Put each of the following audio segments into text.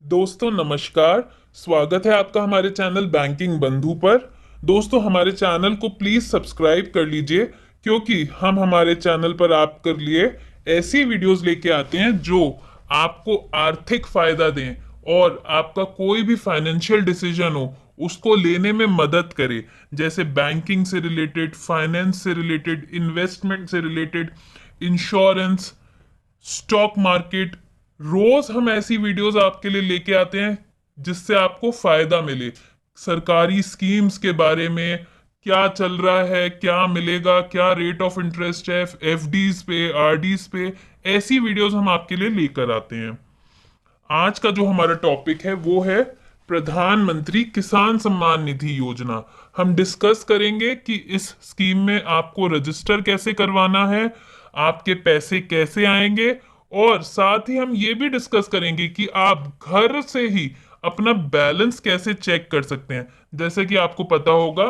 दोस्तों नमस्कार। स्वागत है आपका हमारे चैनल बैंकिंग बंधु पर। दोस्तों हमारे चैनल को प्लीज सब्सक्राइब कर लीजिए, क्योंकि हम हमारे चैनल पर आपके लिए ऐसी वीडियोस लेके आते हैं जो आपको आर्थिक फायदा दें और आपका कोई भी फाइनेंशियल डिसीजन हो उसको लेने में मदद करे। जैसे बैंकिंग से रिलेटेड, फाइनेंस से रिलेटेड, इन्वेस्टमेंट से रिलेटेड, इंश्योरेंस, स्टॉक मार्केट। रोज हम ऐसी वीडियोस आपके लिए लेके आते हैं जिससे आपको फायदा मिले। सरकारी स्कीम्स के बारे में क्या चल रहा है, क्या मिलेगा, क्या रेट ऑफ इंटरेस्ट है एफडीज पे, आरडीज पे, ऐसी वीडियोस हम आपके लिए लेकर आते हैं। आज का जो हमारा टॉपिक है वो है प्रधानमंत्री किसान सम्मान निधि योजना। हम डिस्कस करेंगे कि इस स्कीम में आपको रजिस्टर कैसे करवाना है, आपके पैसे कैसे आएंगे, और साथ ही हम ये भी डिस्कस करेंगे कि आप घर से ही अपना बैलेंस कैसे चेक कर सकते हैं। जैसे कि आपको पता होगा,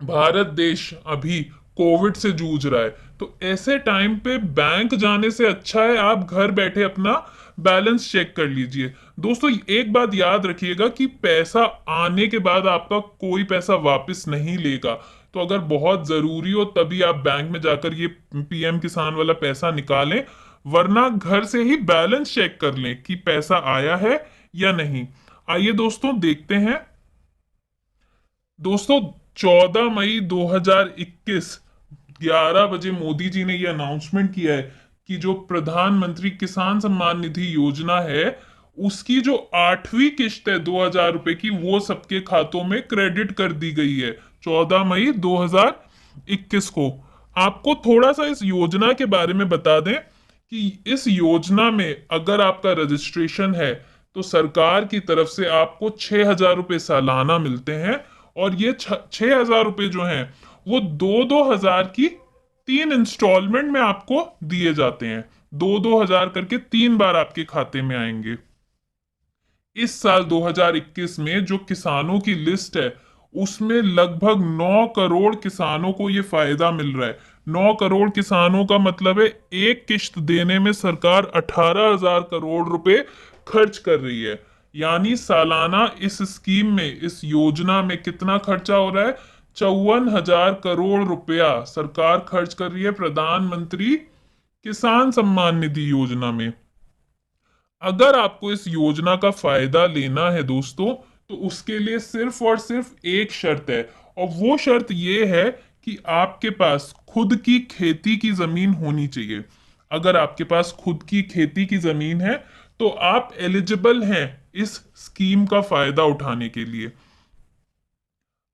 भारत देश अभी कोविड से जूझ रहा है, तो ऐसे टाइम पे बैंक जाने से अच्छा है आप घर बैठे अपना बैलेंस चेक कर लीजिए। दोस्तों एक बात याद रखिएगा कि पैसा आने के बाद आपका कोई पैसा वापस नहीं लेगा। तो अगर बहुत जरूरी हो तभी आप बैंक में जाकर ये पीएम किसान वाला पैसा निकालें, वरना घर से ही बैलेंस चेक कर लें कि पैसा आया है या नहीं। आइए दोस्तों देखते हैं। दोस्तों 14 मई 2021 11 बजे मोदी जी ने यह अनाउंसमेंट किया है कि जो प्रधानमंत्री किसान सम्मान निधि योजना है उसकी जो 8वीं किश्त है 2,000 रुपए की, वो सबके खातों में क्रेडिट कर दी गई है 14 मई 2021 को। आपको थोड़ा सा इस योजना के बारे में बता दें कि इस योजना में अगर आपका रजिस्ट्रेशन है तो सरकार की तरफ से आपको 6,000 रुपये सालाना मिलते हैं। और ये 6,000 रुपये जो हैं वो दो दो हजार की 3 इंस्टॉलमेंट में आपको दिए जाते हैं। दो दो हजार करके 3 बार आपके खाते में आएंगे। इस साल 2021 में जो किसानों की लिस्ट है उसमें लगभग 9 करोड़ किसानों को ये फायदा मिल रहा है। 9 करोड़ किसानों का मतलब है एक किश्त देने में सरकार 18,000 करोड़ रुपए खर्च कर रही है। यानी सालाना इस स्कीम में, इस योजना में कितना खर्चा हो रहा है? 54,000 करोड़ रुपया सरकार खर्च कर रही है प्रधानमंत्री किसान सम्मान निधि योजना में। अगर आपको इस योजना का फायदा लेना है दोस्तों, तो उसके लिए सिर्फ और सिर्फ एक शर्त है, और वो शर्त ये है कि आपके पास खुद की खेती की जमीन होनी चाहिए। अगर आपके पास खुद की खेती की जमीन है तो आप एलिजिबल हैं इस स्कीम का फायदा उठाने के लिए।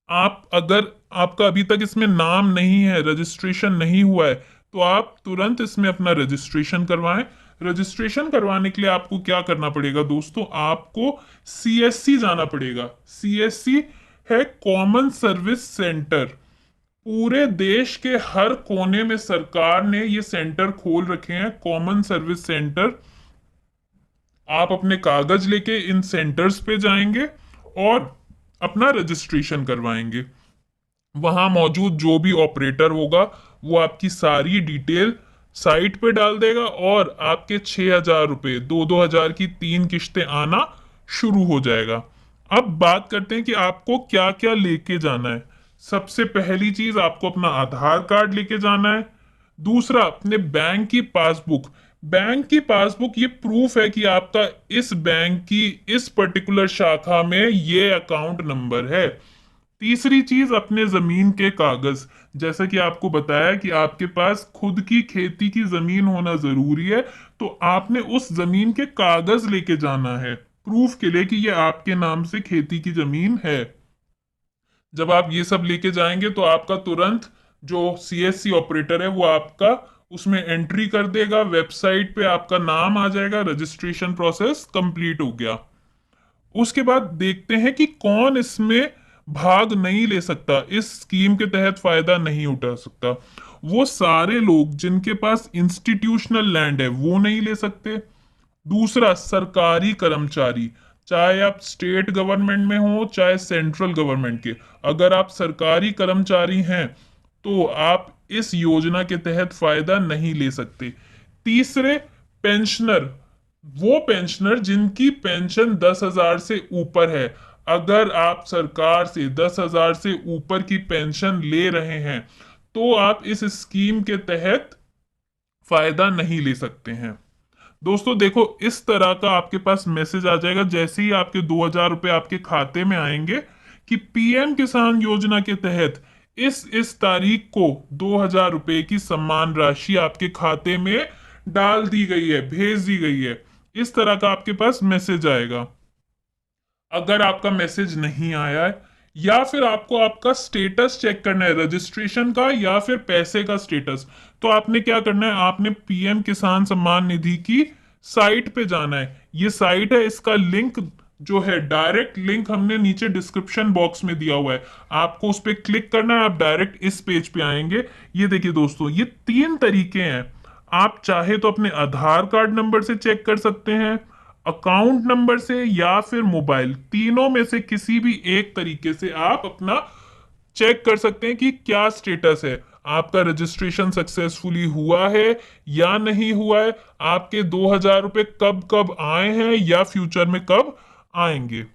आप अगर आपका अभी तक इसमें नाम नहीं है, रजिस्ट्रेशन नहीं हुआ है, तो आप तुरंत इसमें अपना रजिस्ट्रेशन करवाएं। रजिस्ट्रेशन करवाने के लिए आपको क्या करना पड़ेगा दोस्तों? आपको सीएससी जाना पड़ेगा। सीएससी है कॉमन सर्विस सेंटर। पूरे देश के हर कोने में सरकार ने ये सेंटर खोल रखे हैं, कॉमन सर्विस सेंटर। आप अपने कागज लेके इन सेंटर्स पे जाएंगे और अपना रजिस्ट्रेशन करवाएंगे। वहां मौजूद जो भी ऑपरेटर होगा वो आपकी सारी डिटेल साइट पे डाल देगा और आपके 6,000 रुपये, दो दो हजार की 3 किश्तें आना शुरू हो जाएगा। अब बात करते हैं कि आपको क्या क्या लेके जाना है। सबसे पहली चीज, आपको अपना आधार कार्ड लेके जाना है। दूसरा, अपने बैंक की पासबुक। बैंक की पासबुक ये प्रूफ है कि आपका इस बैंक की इस पर्टिकुलर शाखा में ये अकाउंट नंबर है। तीसरी चीज, अपने जमीन के कागज। जैसा कि आपको बताया कि आपके पास खुद की खेती की जमीन होना जरूरी है, तो आपने उस जमीन के कागज लेके जाना है प्रूफ के लिए कि ये आपके नाम से खेती की जमीन है। जब आप ये सब लेके जाएंगे तो आपका तुरंत जो सीएससी ऑपरेटर है वो आपका उसमें एंट्री कर देगा, वेबसाइट पे आपका नाम आ जाएगा, रजिस्ट्रेशन प्रोसेस कंप्लीट हो गया। उसके बाद देखते हैं कि कौन इसमें भाग नहीं ले सकता, इस स्कीम के तहत फायदा नहीं उठा सकता। वो सारे लोग जिनके पास इंस्टीट्यूशनल लैंड है वो नहीं ले सकते। दूसरा, सरकारी कर्मचारी, चाहे आप स्टेट गवर्नमेंट में हो चाहे सेंट्रल गवर्नमेंट के, अगर आप सरकारी कर्मचारी हैं तो आप इस योजना के तहत फायदा नहीं ले सकते। तीसरे, पेंशनर, वो पेंशनर जिनकी पेंशन 10,000 से ऊपर है। अगर आप सरकार से 10,000 से ऊपर की पेंशन ले रहे हैं तो आप इस स्कीम के तहत फायदा नहीं ले सकते हैं। दोस्तों देखो, इस तरह का आपके पास मैसेज आ जाएगा जैसे ही आपके 2,000 रुपए आपके खाते में आएंगे कि पीएम किसान योजना के तहत इस तारीख को 2,000 रुपए की सम्मान राशि आपके खाते में डाल दी गई है, भेज दी गई है। इस तरह का आपके पास मैसेज आएगा। अगर आपका मैसेज नहीं आया है या फिर आपको आपका स्टेटस चेक करना है रजिस्ट्रेशन का या फिर पैसे का स्टेटस, तो आपने क्या करना है, आपने पीएम किसान सम्मान निधि की साइट पे जाना है। ये साइट है, इसका लिंक जो है, डायरेक्ट लिंक हमने नीचे डिस्क्रिप्शन बॉक्स में दिया हुआ है। आपको उस पर क्लिक करना है, आप डायरेक्ट इस पेज पे आएंगे। ये देखिए दोस्तों, ये 3 तरीके हैं। आप चाहे तो अपने आधार कार्ड नंबर से चेक कर सकते हैं, अकाउंट नंबर से, या फिर मोबाइल, तीनों में से किसी भी एक तरीके से आप अपना चेक कर सकते हैं कि क्या स्टेटस है, आपका रजिस्ट्रेशन सक्सेसफुली हुआ है या नहीं हुआ है, आपके 2,000 रुपए कब कब आए हैं या फ्यूचर में कब आएंगे।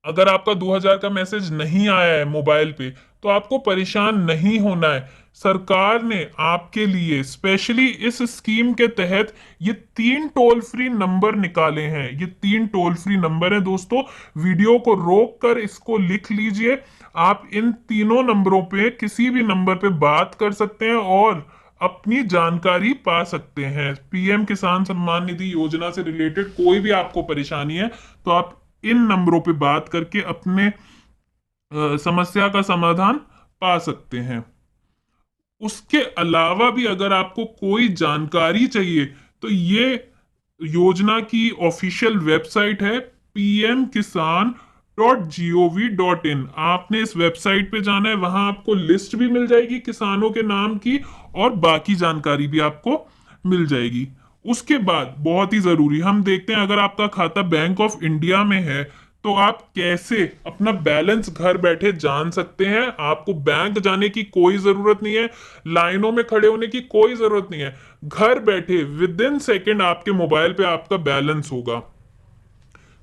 अगर आपका 2,000 का मैसेज नहीं आया है मोबाइल पे तो आपको परेशान नहीं होना है। सरकार ने आपके लिए स्पेशली इस स्कीम के तहत ये 3 टोल फ्री नंबर निकाले हैं। ये 3 टोल फ्री नंबर है दोस्तों, वीडियो को रोक कर इसको लिख लीजिए। आप इन तीनों नंबरों पे किसी भी नंबर पे बात कर सकते हैं और अपनी जानकारी पा सकते हैं। पीएम किसान सम्मान निधि योजना से रिलेटेड कोई भी आपको परेशानी है तो आप इन नंबरों पे बात करके अपने समस्या का समाधान पा सकते हैं। उसके अलावा भी अगर आपको कोई जानकारी चाहिए तो ये योजना की ऑफिशियल वेबसाइट है pmkisan.gov.in। आपने इस वेबसाइट पे जाना है, वहां आपको लिस्ट भी मिल जाएगी किसानों के नाम की और बाकी जानकारी भी आपको मिल जाएगी। उसके बाद बहुत ही जरूरी हम देखते हैं, अगर आपका खाता बैंक ऑफ इंडिया में है तो आप कैसे अपना बैलेंस घर बैठे जान सकते हैं। आपको बैंक जाने की कोई जरूरत नहीं है, लाइनों में खड़े होने की कोई जरूरत नहीं है। घर बैठे विद इन सेकेंड आपके मोबाइल पे आपका बैलेंस होगा।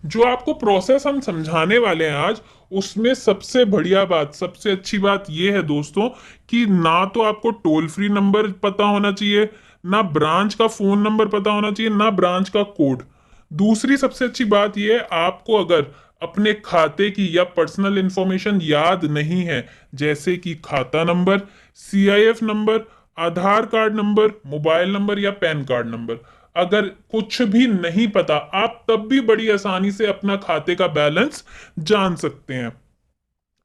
जो आपको प्रोसेस हम समझाने वाले हैं आज, उसमें सबसे बढ़िया बात, सबसे अच्छी बात यह है दोस्तों कि ना तो आपको टोल फ्री नंबर पता होना चाहिए, ना ब्रांच का फोन नंबर पता होना चाहिए, ना ब्रांच का कोड। दूसरी सबसे अच्छी बात यह है, आपको अगर अपने खाते की या पर्सनल इंफॉर्मेशन याद नहीं है, जैसे कि खाता नंबर, सीआईएफ नंबर, आधार कार्ड नंबर, मोबाइल नंबर या पैन कार्ड नंबर, अगर कुछ भी नहीं पता, आप तब भी बड़ी आसानी से अपना खाते का बैलेंस जान सकते हैं।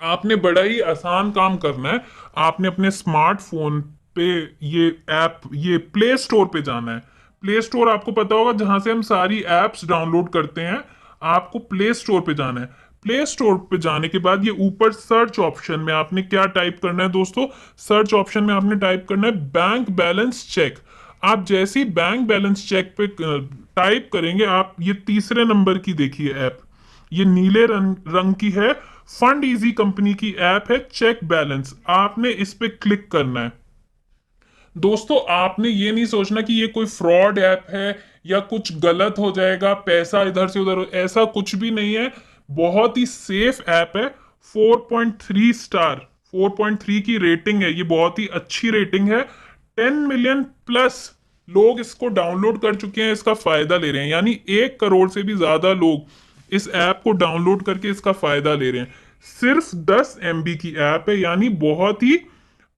आपने बड़ा ही आसान काम करना है। आपने अपने स्मार्टफोन पे ये ऐप, ये प्ले स्टोर पे जाना है। प्ले स्टोर आपको पता होगा जहां से हम सारी एप्स डाउनलोड करते हैं। आपको प्ले स्टोर पे जाना है। प्ले स्टोर पे जाने के बाद ये ऊपर सर्च ऑप्शन में आपने क्या टाइप करना है दोस्तों, सर्च ऑप्शन में आपने टाइप करना है बैंक बैलेंस चेक। आप जैसे ही बैंक बैलेंस चेक पे टाइप करेंगे, आप ये तीसरे नंबर की देखिए ऐप, ये नीले रंग की है, फंड इजी कंपनी की ऐप है चेक बैलेंस। आपने इस पे क्लिक करना है। दोस्तों आपने ये नहीं सोचना कि ये कोई फ्रॉड ऐप है या कुछ गलत हो जाएगा, पैसा इधर से उधर, ऐसा कुछ भी नहीं है। बहुत ही सेफ ऐप है। 4.3 स्टार, 4.3 की रेटिंग है, ये बहुत ही अच्छी रेटिंग है। 10 मिलियन प्लस लोग इसको डाउनलोड कर चुके हैं, इसका फायदा ले रहे हैं, यानी 1 करोड़ से भी ज्यादा लोग इस ऐप को डाउनलोड करके इसका फायदा ले रहे हैं। सिर्फ 10 MB की ऐप है, यानी बहुत ही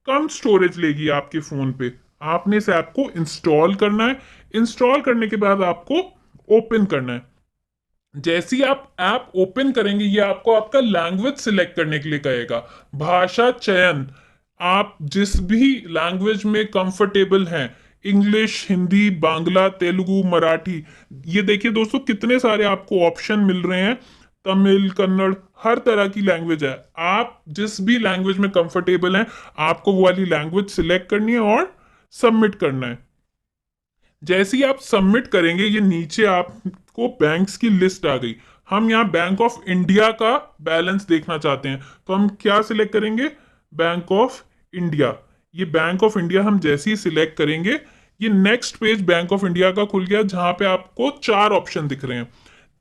कम स्टोरेज लेगी आपके फोन पे। आपने इस ऐप को इंस्टॉल करना है। इंस्टॉल करने के बाद आपको ओपन करना है। जैसे ही आप ऐप ओपन करेंगे, ये आपको आपका लैंग्वेज सिलेक्ट करने के लिए कहेगा, भाषा चयन। आप जिस भी लैंग्वेज में कंफर्टेबल हैं, इंग्लिश, हिंदी, बांग्ला, तेलुगु, मराठी, ये देखिए दोस्तों कितने सारे आपको ऑप्शन मिल रहे हैं। तमिल, कन्नड़, हर तरह की लैंग्वेज है। आप जिस भी लैंग्वेज में कंफर्टेबल हैं, आपको वो वाली लैंग्वेज सिलेक्ट करनी है और सबमिट करना है। जैसे ही आप सबमिट करेंगे, ये नीचे आपको बैंक्स की लिस्ट आ गई। हम यहाँ बैंक ऑफ इंडिया का बैलेंस देखना चाहते हैं, तो हम क्या सिलेक्ट करेंगे, बैंक ऑफ इंडिया। ये बैंक ऑफ इंडिया हम जैसे ही सिलेक्ट करेंगे, ये next page bank of India का खुल गया, जहां पे आपको 4 ऑप्शन दिख रहे हैं।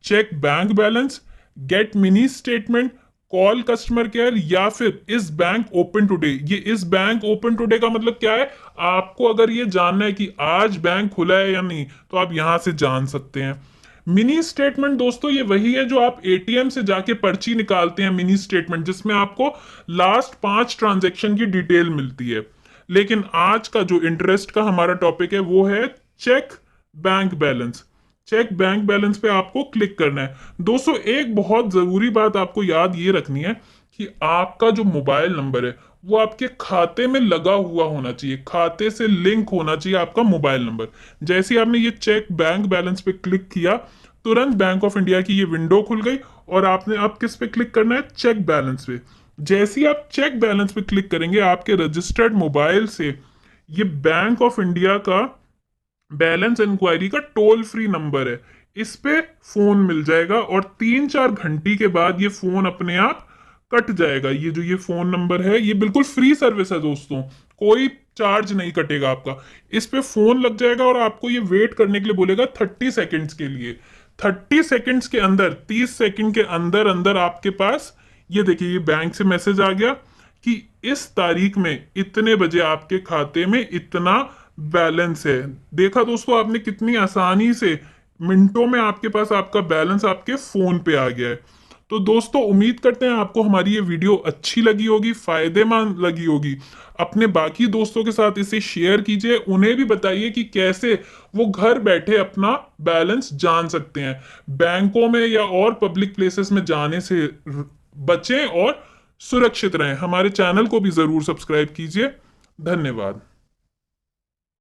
Check bank balance, get mini statement, call customer care, या फिर इस बैंक ओपन टुडे। ये इस बैंक ओपन टुडे का मतलब क्या है? आपको अगर ये जानना है कि आज बैंक खुला है या नहीं, तो आप यहां से जान सकते हैं। मिनी स्टेटमेंट दोस्तों ये वही है जो आप एटीएम से जाके पर्ची निकालते हैं, मिनी स्टेटमेंट, जिसमें आपको लास्ट 5 ट्रांजैक्शन की डिटेल मिलती है। लेकिन आज का जो इंटरेस्ट का हमारा टॉपिक है वो है check bank balance. Check bank balance पे आपको क्लिक करना है। दोस्तों एक बहुत जरूरी बात आपको याद ये रखनी है कि आपका जो मोबाइल नंबर है वो आपके खाते में लगा हुआ होना चाहिए, खाते से लिंक होना चाहिए आपका मोबाइल नंबर। जैसे ही आपने ये चेक बैंक बैलेंस पे क्लिक किया, तुरंत बैंक ऑफ इंडिया की ये विंडो खुल गई और आपने अब किस पे क्लिक करना है? चेक बैलेंस पे। जैसे ही आप चेक बैलेंस पे क्लिक करेंगे, आपके रजिस्टर्ड मोबाइल से ये बैंक ऑफ इंडिया का बैलेंस इंक्वायरी का टोल फ्री नंबर है, इस पे फोन मिल जाएगा और 3-4 घंटे के बाद ये फोन अपने आप कट जाएगा। ये जो ये फोन नंबर है ये बिल्कुल फ्री सर्विस है दोस्तों, कोई चार्ज नहीं कटेगा आपका। इस पे फोन लग जाएगा और आपको ये वेट करने के लिए बोलेगा 30 सेकेंड्स के लिए। 30 सेकेंड्स के अंदर, 30 सेकेंड के अंदर अंदर आपके पास ये देखिए ये बैंक से मैसेज आ गया कि इस तारीख में इतने बजे आपके खाते में इतना बैलेंस है। देखा दोस्तों आपने कितनी आसानी से मिनटों में आपके पास आपका बैलेंस आपके फोन पे आ गया है। तो दोस्तों उम्मीद करते हैं आपको हमारी ये वीडियो अच्छी लगी होगी, फायदेमंद लगी होगी। अपने बाकी दोस्तों के साथ इसे शेयर कीजिए, उन्हें भी बताइए कि कैसे वो घर बैठे अपना बैलेंस जान सकते हैं। बैंकों में या और पब्लिक प्लेसेस में जाने से बचें और सुरक्षित रहें। हमारे चैनल को भी जरूर सब्सक्राइब कीजिए। धन्यवाद।